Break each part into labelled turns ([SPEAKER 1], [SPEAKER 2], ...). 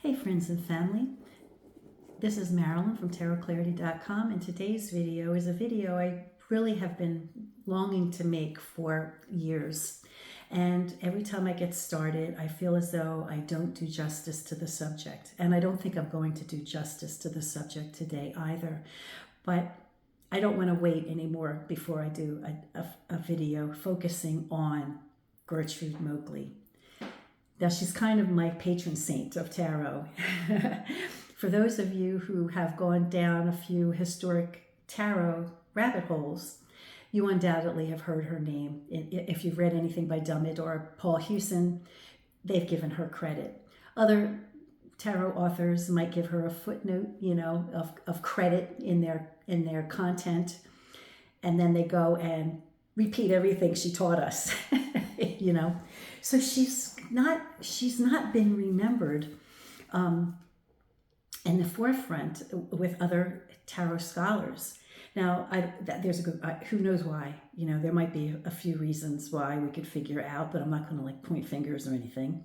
[SPEAKER 1] Hey friends and family, this is Marilyn from tarotclarity.com, and today's video is a video I really have been longing to make for years. And every time I get started, I feel as though I don't do justice to the subject. And I don't think I'm going to do justice to the subject today either. But I don't want to wait anymore before I do a video focusing on Gertrude Moakley. Now, she's kind of my patron saint of tarot. For those of you who have gone down a few historic tarot rabbit holes, you undoubtedly have heard her name. If you've read anything by Dummett or Paul Hewson, they've given her credit. Other tarot authors might give her a footnote, of credit in their content, and then they go and repeat everything she taught us, So she's not been remembered in the forefront with other tarot scholars. Now, there's a good, who knows why? There might be a few reasons why we could figure out, but I'm not going to point fingers or anything.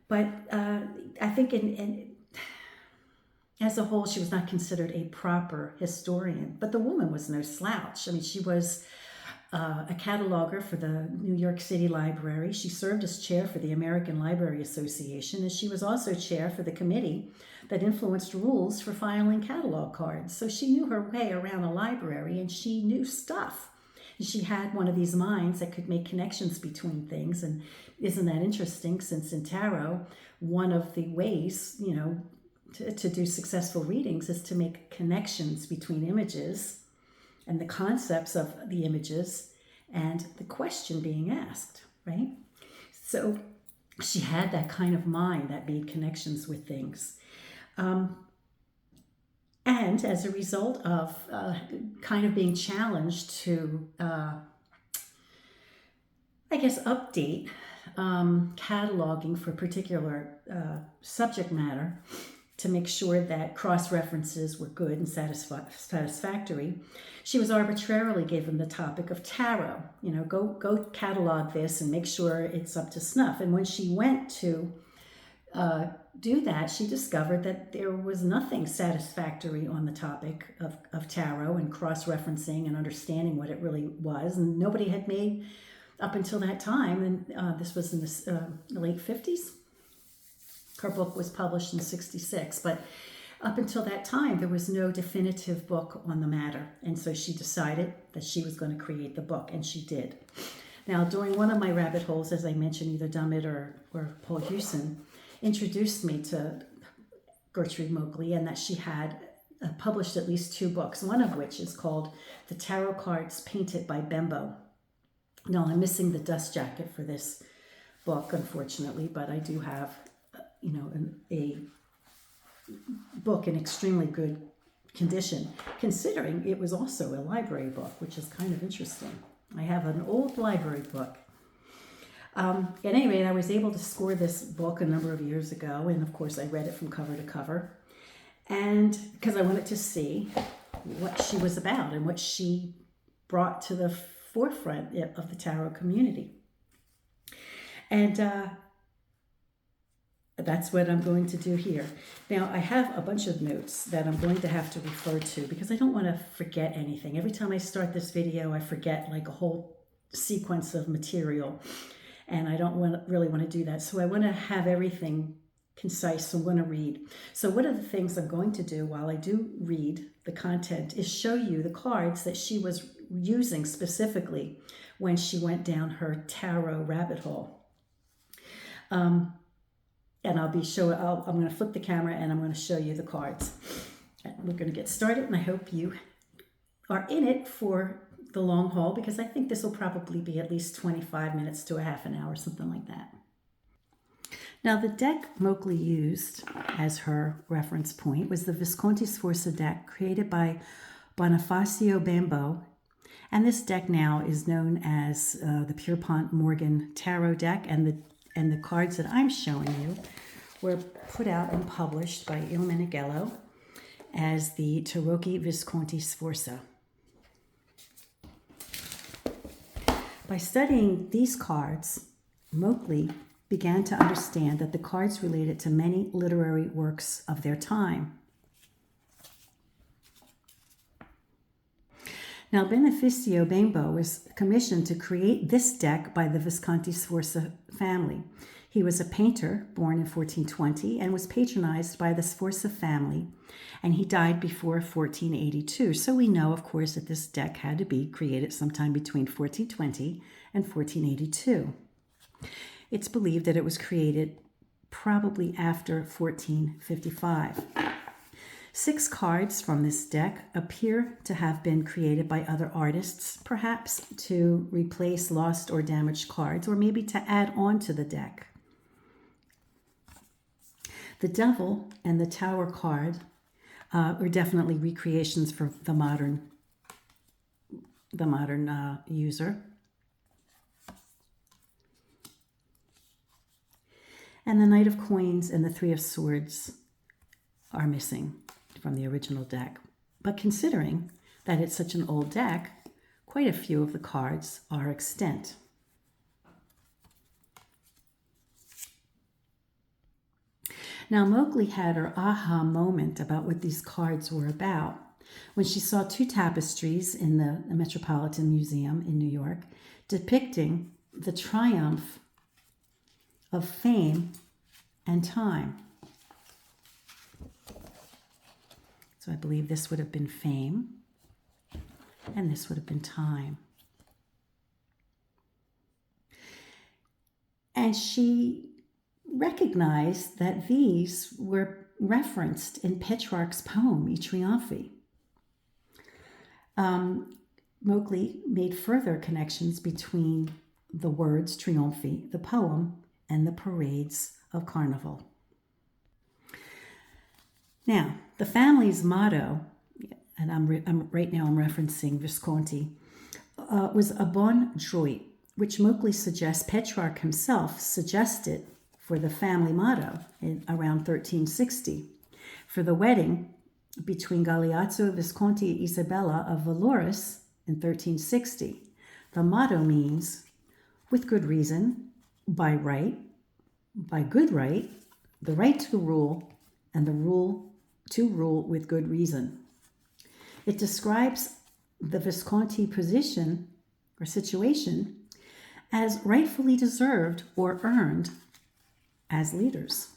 [SPEAKER 1] But I think as a whole, she was not considered a proper historian. But the woman was no slouch. I mean, she was a cataloger for the New York City Library. She served as chair for the American Library Association, and she was also chair for the committee that influenced rules for filing catalog cards. So she knew her way around a library, and she knew stuff. And she had one of these minds that could make connections between things. And isn't that interesting, since in tarot, one of the ways, to do successful readings is to make connections between images and the concepts of the images and the question being asked, right? So she had that kind of mind that made connections with things. And as a result of kind of being challenged to, update cataloging for particular subject matter to make sure that cross-references were good and satisfactory, she was arbitrarily given the topic of tarot. Go catalog this and make sure it's up to snuff. And when she went to do that, she discovered that there was nothing satisfactory on the topic of tarot and cross-referencing and understanding what it really was. And nobody had made, up until that time, and this was in the late 50s. Her book was published in 1966, but up until that time, there was no definitive book on the matter. And so she decided that she was going to create the book, and she did. Now, during one of my rabbit holes, as I mentioned, either Dummett or Paul Hewson introduced me to Gertrude Moakley, and that she had published at least 2 books, one of which is called The Tarot Cards Painted by Bembo. Now, I'm missing the dust jacket for this book, unfortunately, but I do have a book in extremely good condition, considering it was also a library book, which is kind of interesting. I have an old library book. At any rate, I was able to score this book a number of years ago, and of course I read it from cover to cover, and because I wanted to see what she was about and what she brought to the forefront of the tarot community. And that's what I'm going to do here. Now, I have a bunch of notes that I'm going to have to refer to because I don't want to forget anything. Every time I start this video, I forget like a whole sequence of material, and I don't really want to do that. So I want to have everything concise, so I'm going to read. So one of the things I'm going to do while I do read the content is show you the cards that she was using specifically when she went down her tarot rabbit hole. And I'm going to flip the camera and I'm going to show you the cards. And we're going to get started, and I hope you are in it for the long haul, because I think this will probably be at least 25 minutes to a half an hour, something like that. Now, the deck Moakley used as her reference point was the Visconti Sforza deck created by Bonifacio Bembo. And this deck now is known as the Pierpont Morgan Tarot deck, and the cards that I'm showing you were put out and published by Il Meneghello as the Tarocchi Visconti Sforza. By studying these cards, Moakley began to understand that the cards related to many literary works of their time. Now, Beneficio Bembo was commissioned to create this deck by the Visconti Sforza family. He was a painter born in 1420 and was patronized by the Sforza family, and he died before 1482. So we know, of course, that this deck had to be created sometime between 1420 and 1482. It's believed that it was created probably after 1455. 6 cards from this deck appear to have been created by other artists, perhaps to replace lost or damaged cards, or maybe to add on to the deck. The Devil and the Tower card are definitely recreations for the modern user. And the Knight of Coins and the Three of Swords are missing from the original deck. But considering that it's such an old deck, quite a few of the cards are extant. Now, Moakley had her aha moment about what these cards were about when she saw 2 tapestries in the Metropolitan Museum in New York depicting the triumph of fame and time. So I believe this would have been fame, and this would have been time. And she recognized that these were referenced in Petrarch's poem, I Trionfi. Moakley made further connections between the words Trionfi, the poem, and the parades of Carnival. Now, the family's motto, and right now I'm referencing Visconti, was a bon droit, which Moakley suggests Petrarch himself suggested for the family motto in around 1360. For the wedding between Galeazzo Visconti and Isabella of Valoris in 1360, the motto means, with good reason, by right, by good right, the right to rule, and the rule to rule with good reason. It describes the Visconti position or situation as rightfully deserved or earned as leaders.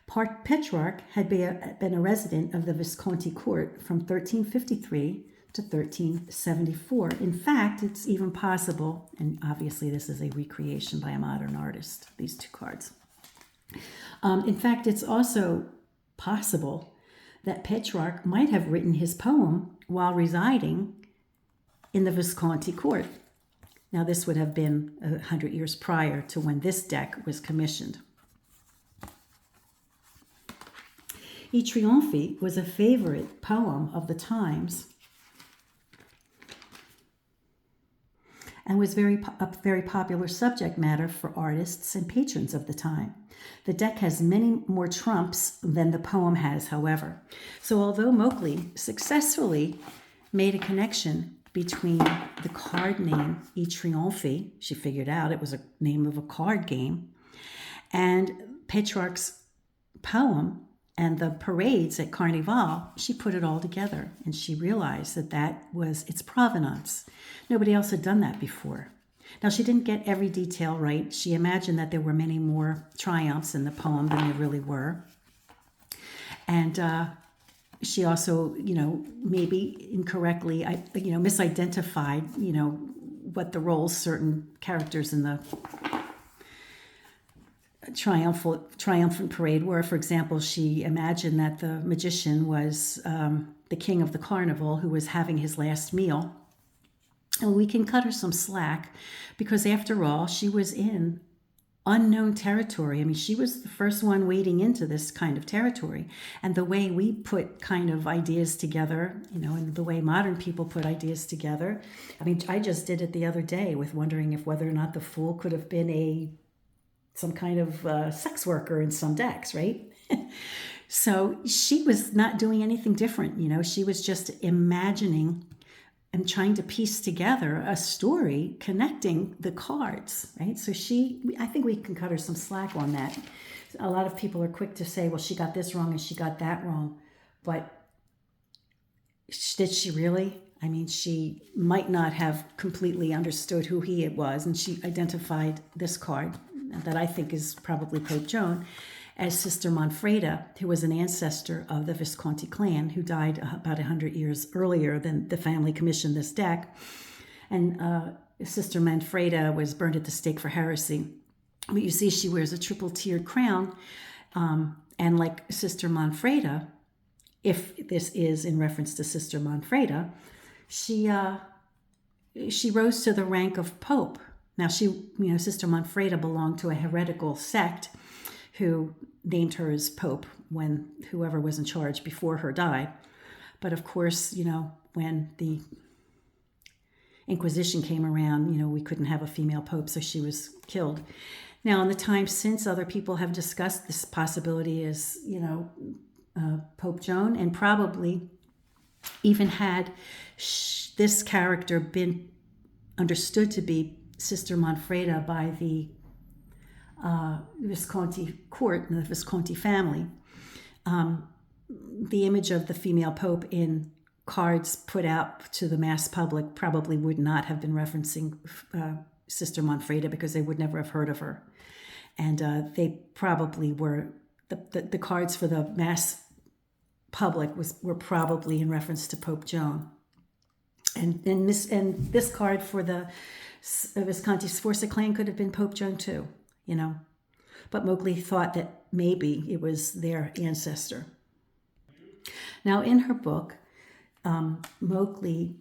[SPEAKER 1] Petrarch had been a resident of the Visconti court from 1353 to 1374. In fact, it's even possible, and obviously this is a recreation by a modern artist, these 2 cards. In fact, it's also possible that Petrarch might have written his poem while residing in the Visconti court. Now, this would have been 100 years prior to when this deck was commissioned. I Trionfi was a favorite poem of the times and was a very popular subject matter for artists and patrons of the time. The deck has many more trumps than the poem has, however. So although Moakley successfully made a connection between the card name I Trionfi, she figured out it was a name of a card game, and Petrarch's poem and the parades at Carnival, she put it all together, and she realized that that was its provenance. Nobody else had done that before. Now, she didn't get every detail right. She imagined that there were many more triumphs in the poem than there really were. And she also, maybe incorrectly, misidentified, what the roles certain characters in the triumphant parade were. For example, she imagined that the magician was the king of the carnival who was having his last meal. And we can cut her some slack because, after all, she was in unknown territory. I mean, she was the first one wading into this kind of territory. And the way we put kind of ideas together, and the way modern people put ideas together, I mean, I just did it the other day with wondering if whether or not the fool could have been some kind of sex worker in some decks, right? So she was not doing anything different. She was just imagining am trying to piece together a story connecting the cards, right? So I think we can cut her some slack on that. A lot of people are quick to say, well, she got this wrong and she got that wrong. But did she really? I mean, she might not have completely understood who he was, and she identified this card that I think is probably Pope Joan as Sister Manfreda, who was an ancestor of the Visconti clan, who died about 100 years earlier than the family commissioned this deck. And Sister Manfreda was burned at the stake for heresy. But you see, she wears a triple-tiered crown, and like Sister Manfreda, if this is in reference to Sister Manfreda, she rose to the rank of Pope. Now, Sister Manfreda belonged to a heretical sect who named her as Pope when whoever was in charge before her died. But of course, when the Inquisition came around, we couldn't have a female Pope, so she was killed. Now, in the time since, other people have discussed this possibility as, Pope Joan, and probably even had this character been understood to be Sister Manfreda by the Visconti court and the Visconti family. The image of the female Pope in cards put out to the mass public probably would not have been referencing Sister Manfreda, because they would never have heard of her. And they probably were, the cards for the mass public were probably in reference to Pope Joan. And this card for the Visconti Sforza clan could have been Pope Joan too, But Moakley thought that maybe it was their ancestor. Now, in her book, Moakley,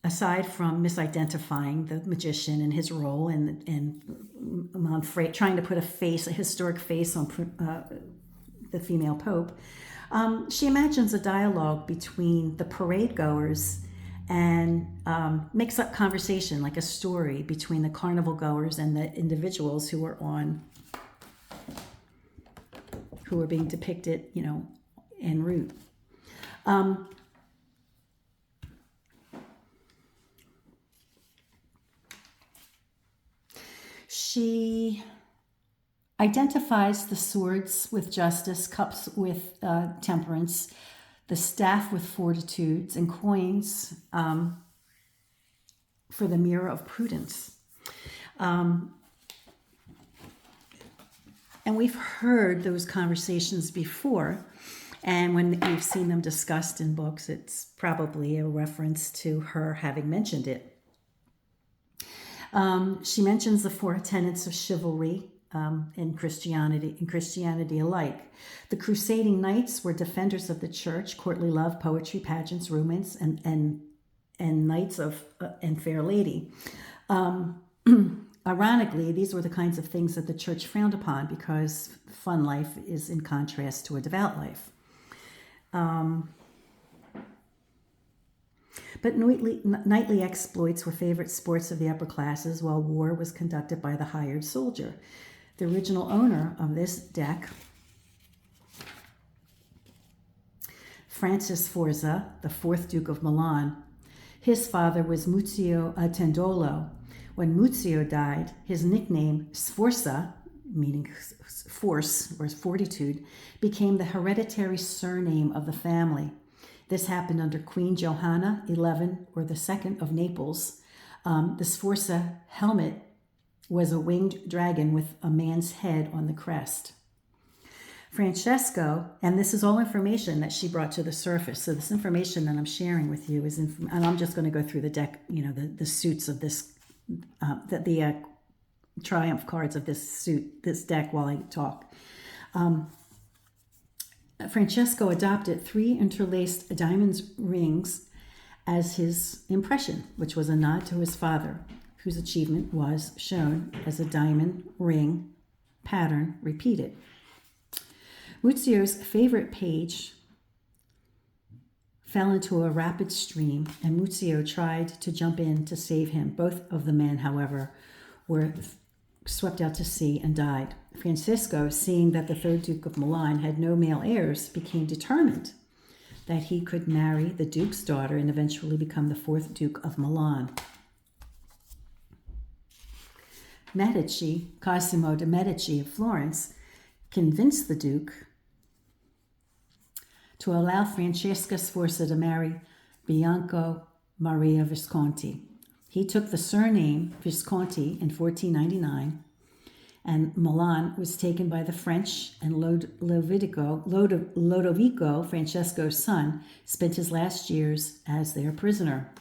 [SPEAKER 1] aside from misidentifying the magician and his role and Manfreda, trying to put a historic face on the female pope, she imagines a dialogue between the parade goers and makes up conversation, like a story between the carnival goers and the individuals who are being depicted, en route. She identifies the swords with justice, cups with temperance, the staff with fortitudes, and coins for the mirror of prudence. And we've heard those conversations before, and when we've seen them discussed in books, it's probably a reference to her having mentioned it. She mentions the four tenets of chivalry in Christianity alike. The crusading knights were defenders of the church, courtly love, poetry, pageants, romance, and knights of and fair lady. Ironically, these were the kinds of things that the church frowned upon, because fun life is in contrast to a devout life. But knightly exploits were favorite sports of the upper classes, while war was conducted by the hired soldier. The original owner of this deck, Francis Sforza, the fourth Duke of Milan, his father was Muzio Attendolo. When Muzio died, his nickname Sforza, meaning force or fortitude, became the hereditary surname of the family. This happened under Queen Johanna XI, or the Second of Naples. The Sforza helmet was a winged dragon with a man's head on the crest. Francesco, and this is all information that she brought to the surface. So this information that I'm sharing with you and I'm just going to go through the deck, the suits of this, the triumph cards of this deck while I talk. Francesco adopted 3 interlaced diamond rings as his impression, which was a nod to his father, whose achievement was shown as a diamond ring pattern repeated. Muzio's favorite page fell into a rapid stream, and Muzio tried to jump in to save him. Both of the men, however, were swept out to sea and died. Francisco, seeing that the third Duke of Milan had no male heirs, became determined that he could marry the Duke's daughter and eventually become the 4th Duke of Milan. Medici, Cosimo de' Medici of Florence, convinced the Duke to allow Francesca Sforza to marry Bianco Maria Visconti. He took the surname Visconti in 1499, and Milan was taken by the French, and Lodovico, Francesco's son, spent his last years as their prisoner.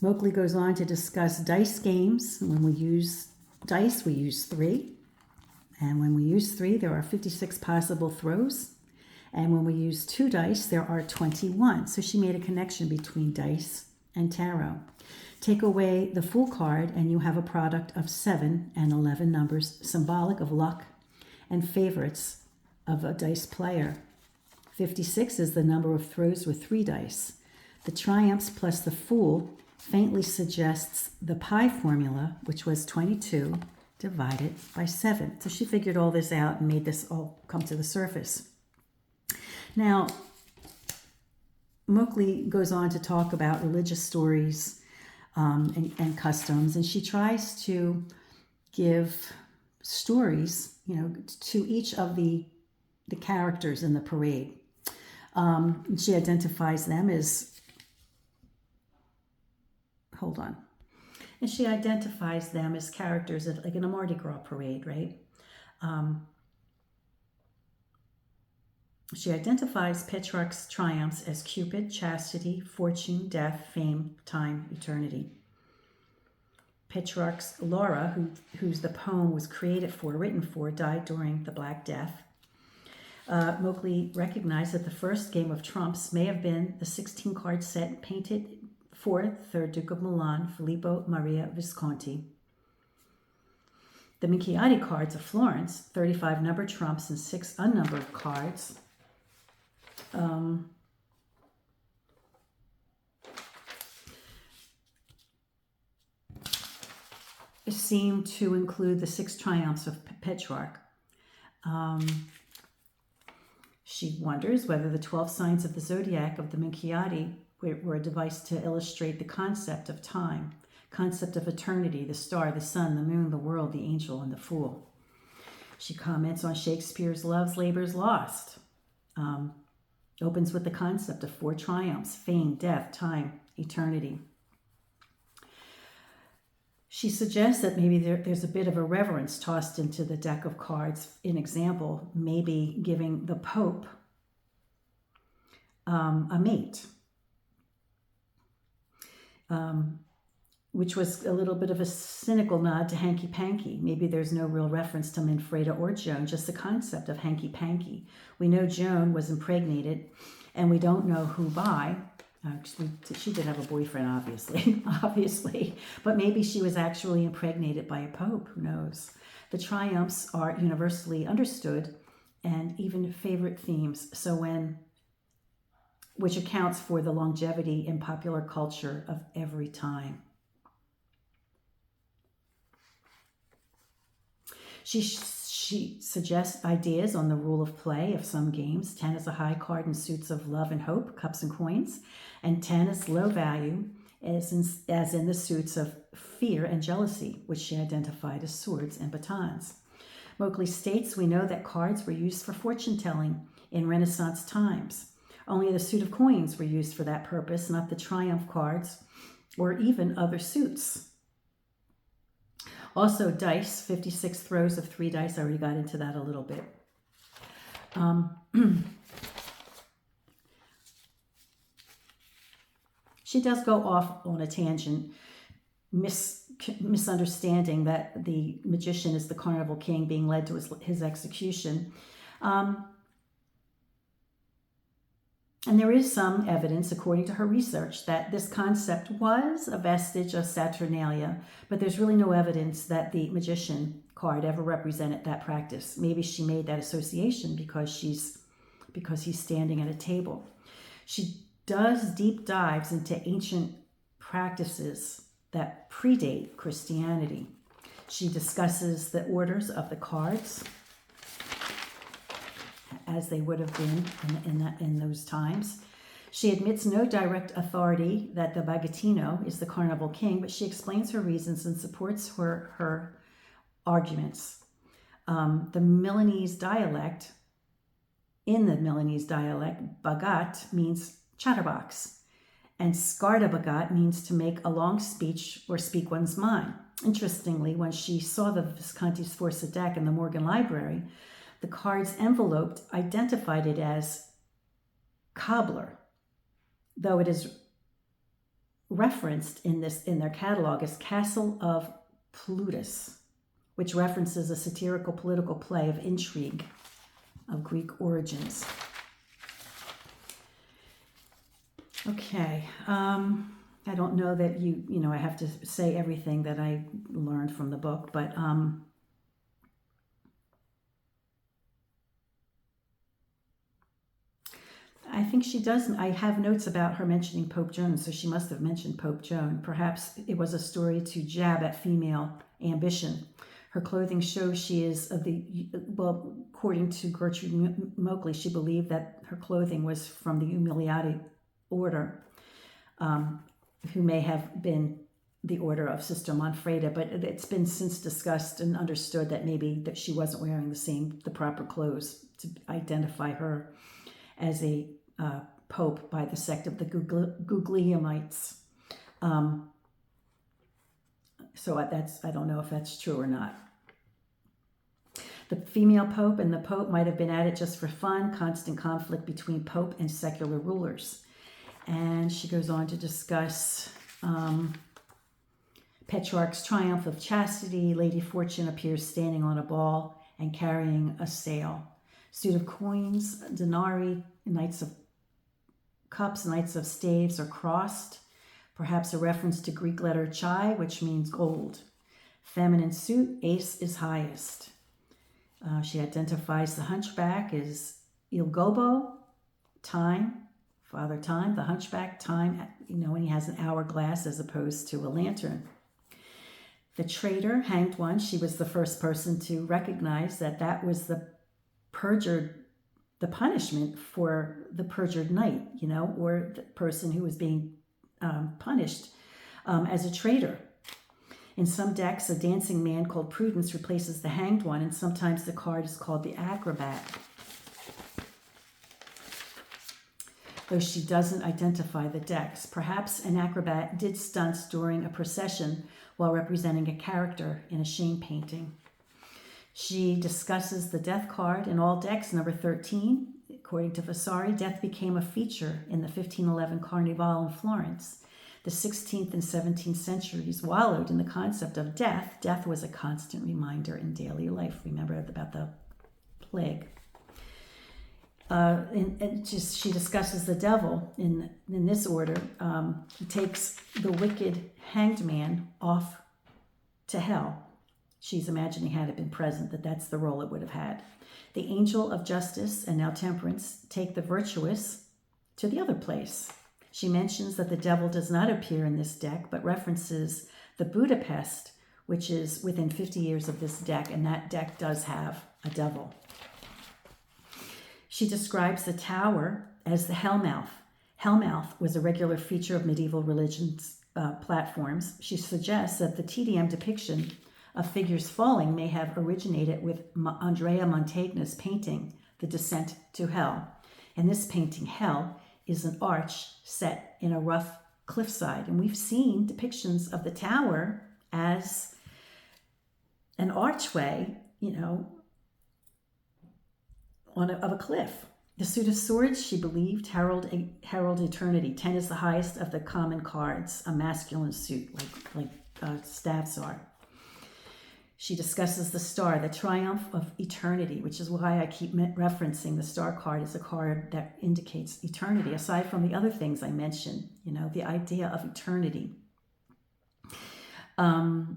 [SPEAKER 1] Moakley goes on to discuss dice games. When we use dice, we use 3. And when we use 3, there are 56 possible throws. And when we use 2 dice, there are 21. So she made a connection between dice and tarot. Take away the Fool card, and you have a product of 7 and 11 numbers, symbolic of luck and favorites of a dice player. 56 is the number of throws with 3 dice. The triumphs plus the Fool faintly suggests the pi formula, which was 22 divided by 7. So she figured all this out and made this all come to the surface. Now, Moakley goes on to talk about religious stories and customs, and she tries to give stories, to each of the characters in the parade. She identifies them as she identifies them as characters like in a Mardi Gras parade, right? She identifies Petrarch's triumphs as Cupid, chastity, fortune, death, fame, time, eternity. Petrarch's Laura, whose the poem was written for, died during the Black Death. Moakley recognized that the first game of trumps may have been the 16-card set painted for 3rd Duke of Milan, Filippo Maria Visconti. The Minchiati cards of Florence, 35 numbered trumps and 6 unnumbered cards, seem to include the 6 triumphs of Petrarch. She wonders whether the 12 signs of the zodiac of the Minchiati were a device to illustrate the concept of time, concept of eternity, the star, the sun, the moon, the world, the angel, and the fool. She comments on Shakespeare's Love's Labour's Lost. Opens with the concept of 4 triumphs: fame, death, time, eternity. She suggests that maybe there's a bit of a reverence tossed into the deck of cards. An example, maybe giving the Pope a mate, which was a little bit of a cynical nod to hanky-panky. Maybe there's no real reference to Manfreda or Joan, just the concept of hanky-panky. We know Joan was impregnated, and we don't know who by. She did have a boyfriend, obviously, but maybe she was actually impregnated by a pope, who knows. The triumphs are universally understood and even favorite themes, which accounts for the longevity in popular culture of every time. She suggests ideas on the rule of play of some games. 10 is a high card in suits of love and hope, cups and coins, and 10 is low value, as in the suits of fear and jealousy, which she identified as swords and batons. Moakley states, we know that cards were used for fortune-telling in Renaissance times. Only the suit of coins were used for that purpose, not the triumph cards or even other suits. Also, dice, 56 throws of 3 dice. I already got into that a little bit. She does go off on a tangent, misunderstanding that the magician is the carnival king being led to his execution. And there is some evidence, according to her research, that this concept was a vestige of Saturnalia, but there's really no evidence that the magician card ever represented that practice. Maybe she made that association because he's standing at a table. She does deep dives into ancient practices that predate Christianity. She discusses the orders of the cards as they would have been in those times. She admits no direct authority that the Bagattino is the Carnival king, but she explains her reasons and supports her arguments. In the Milanese dialect, bagat means chatterbox, and scarda bagat means to make a long speech or speak one's mind. Interestingly, when she saw the Visconti Sforza deck in the Morgan Library, the card's envelope identified it as cobbler, though it is referenced in their catalog as Castle of Plutus, which references a satirical political play of intrigue of Greek origins. Okay, I don't know that I have to say everything that I learned from the book, but I think she does. I have notes about her mentioning Pope Joan, so she must have mentioned Pope Joan. Perhaps it was a story to jab at female ambition. Her clothing shows she is according to Gertrude Moakley, she believed that her clothing was from the Umiliati order, who may have been the order of Sister Manfreda, but it's been since discussed and understood that maybe that she wasn't wearing the proper clothes to identify her as a pope by the sect of the Guglielmites. So I don't know if that's true or not. The female pope and the pope might have been at it just for fun, constant conflict between pope and secular rulers. And she goes on to discuss Petrarch's triumph of chastity. Lady Fortune appears standing on a ball and carrying a sail. Suit of coins, denarii, knights of cups, knights of staves are crossed. Perhaps a reference to Greek letter chi, which means gold. Feminine suit, ace is highest. She identifies the hunchback as Il Gobbo, time, Father Time, the hunchback, time, when he has an hourglass as opposed to a lantern. The traitor, hanged one, she was the first person to recognize that was the punishment for the perjured knight, or the person who was being punished as a traitor. In some decks, a dancing man called Prudence replaces the hanged one, and sometimes the card is called the acrobat, though she doesn't identify the decks. Perhaps an acrobat did stunts during a procession while representing a character in a shame painting. She discusses the death card in all decks, number 13. According to Vasari, death became a feature in the 1511 Carnival in Florence. The 16th and 17th centuries wallowed in the concept of death. Death was a constant reminder in daily life. Remember about the plague. She discusses the devil in this order. He takes the wicked hanged man off to hell. She's imagining, had it been present, that's the role it would have had. The angel of justice and now temperance take the virtuous to the other place. She mentions that the devil does not appear in this deck, but references the Budapest, which is within 50 years of this deck, and that deck does have a devil. She describes the tower as the Hellmouth. Hellmouth was a regular feature of medieval religion's platforms. She suggests that the TDM depiction of figures falling may have originated with Andrea Mantegna's painting, The Descent to Hell. In this painting, hell is an arch set in a rough cliffside. And we've seen depictions of the tower as an archway, of a cliff. The suit of swords, she believed, herald eternity. 10 is the highest of the common cards, a masculine suit, like staffs are. She discusses the star, the triumph of eternity, which is why I keep referencing the star card as a card that indicates eternity, aside from the other things I mentioned, the idea of eternity. And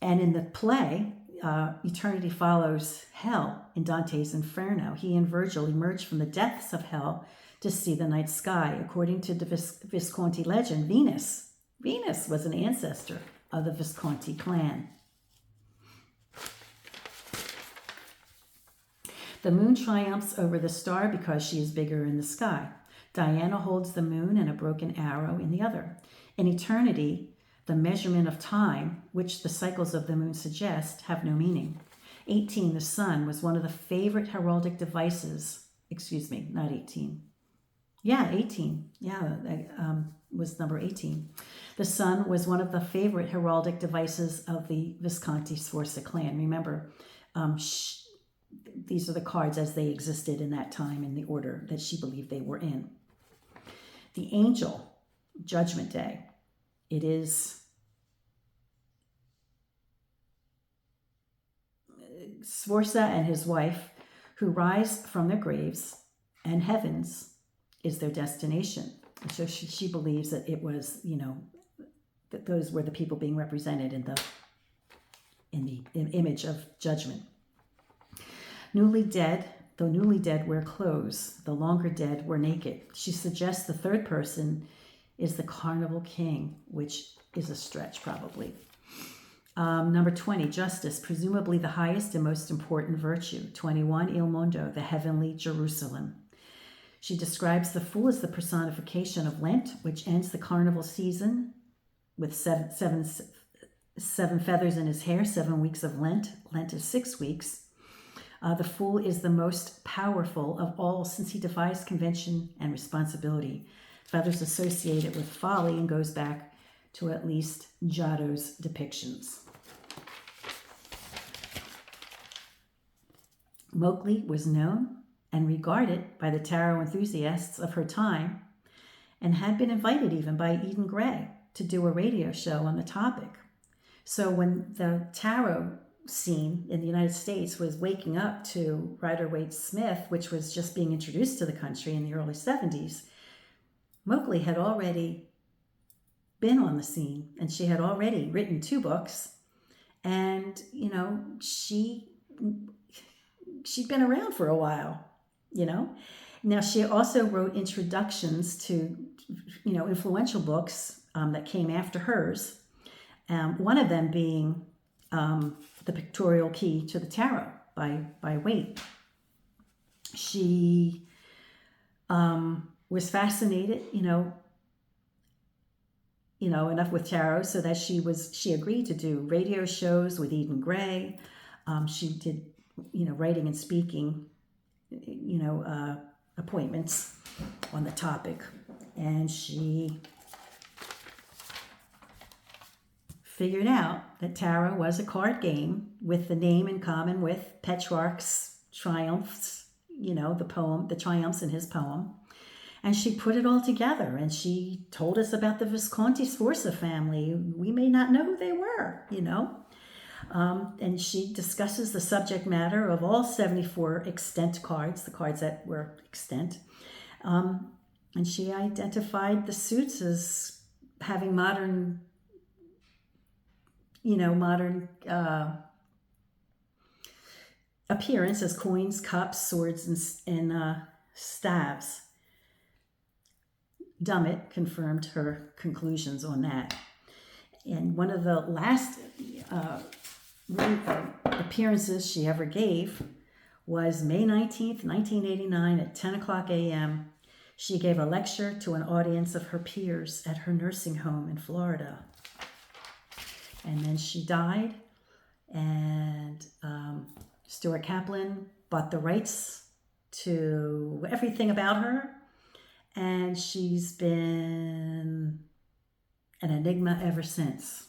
[SPEAKER 1] in the play, eternity follows hell in Dante's Inferno. He and Virgil emerge from the depths of hell to see the night sky. According to the Visconti legend, Venus was an ancestor of the Visconti clan. The moon triumphs over the star because she is bigger in the sky. Diana holds the moon and a broken arrow in the other. In eternity, the measurement of time, which the cycles of the moon suggest, have no meaning. 18, the sun, was one of the favorite heraldic devices. Excuse me, not 18. Yeah, 18. Yeah, was number 18. The sun was one of the favorite heraldic devices of the Visconti Sforza clan. Remember, these are the cards as they existed in that time in the order that she believed they were in. The angel, Judgment Day. It is Sforza and his wife who rise from their graves, and heavens is their destination. And so she believes that it was, that those were the people being represented in the image of judgment. Newly dead, though newly dead wear clothes, the longer dead were naked. She suggests the third person is the carnival king, which is a stretch probably. Number 20, justice, presumably the highest and most important virtue. 21, il mondo, the heavenly Jerusalem. She describes the fool as the personification of Lent, which ends the carnival season with seven feathers in his hair, 7 weeks of Lent. Lent is 6 weeks. The fool is the most powerful of all since he defies convention and responsibility. Feathers associate it with folly and goes back to at least Giotto's depictions. Moakley was known and regarded by the tarot enthusiasts of her time and had been invited even by Eden Gray to do a radio show on the topic. So when the tarot scene in the United States was waking up to Rider-Waite-Smith, which was just being introduced to the country in the early 70s, Moakley had already been on the scene and she had already written 2 books, and she'd been around for a while. Now she also wrote introductions to influential books that came after hers, one of them being The Pictorial Key to the Tarot by Waite. She was fascinated enough with tarot so that she agreed to do radio shows with Eden Gray. She did writing and speaking appointments on the topic, and she figured out that tarot was a card game with the name in common with Petrarch's triumphs, the poem, the triumphs in his poem. And she put it all together, and she told us about the Visconti Sforza family. We may not know who they were, and she discusses the subject matter of all 74 extant cards, the cards that were extant. And she identified the suits as having modern appearance as coins, cups, swords, and staves. Dummett confirmed her conclusions on that. And one of the last appearances she ever gave was May 19th, 1989 at 10 o'clock a.m. She gave a lecture to an audience of her peers at her nursing home in Florida. And then she died, and Stuart Kaplan bought the rights to everything about her, and she's been an enigma ever since.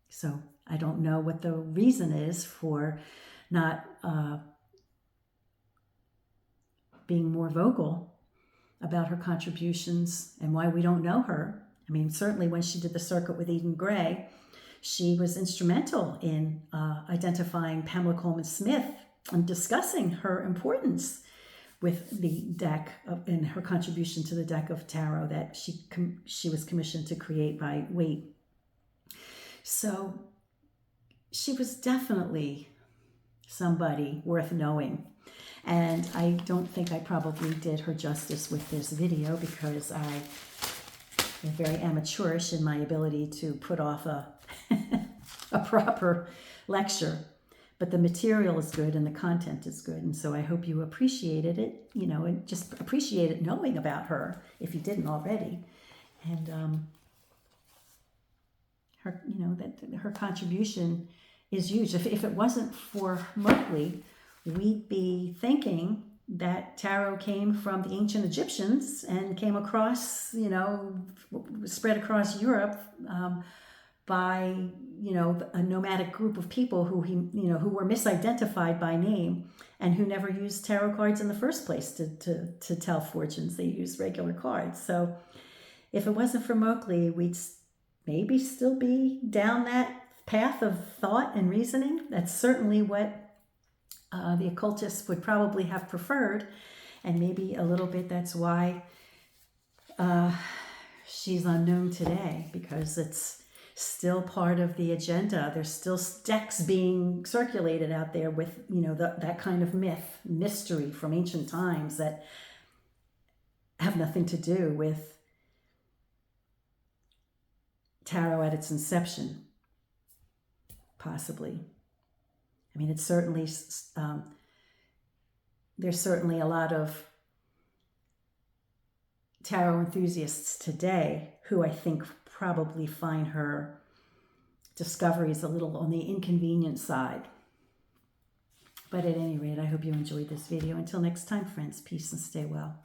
[SPEAKER 1] So I don't know what the reason is for not being more vocal about her contributions and why we don't know her. I mean, certainly when she did the circuit with Eden Gray, she was instrumental in identifying Pamela Colman Smith and discussing her importance with the deck and her contribution to the deck of tarot that she was commissioned to create by Waite. So she was definitely somebody worth knowing. And I don't think I probably did her justice with this video because I am very amateurish in my ability to put off a proper lecture. but the material is good and the content is good. And so I hope you appreciated it, you know, and just appreciated knowing about her if you didn't already. And her, you know, that her contribution is huge. If it wasn't for Moakley, we'd be thinking that tarot came from the ancient Egyptians and came across, you know, spread across Europe by, you know, a nomadic group of people who who were misidentified by name and who never used tarot cards in the first place to tell fortunes. They used regular cards. So if it wasn't for Moakley, we'd maybe still be down that path of thought and reasoning. That's certainly what the occultists would probably have preferred, and maybe a little bit that's why she's unknown today, because it's still part of the agenda. There's still decks being circulated out there with, you know, that kind of mystery from ancient times that have nothing to do with tarot at its inception, possibly. I mean, it's certainly, there's certainly a lot of tarot enthusiasts today who I think probably find her discoveries a little on the inconvenient side. But at any rate, I hope you enjoyed this video. Until next time, friends, peace and stay well.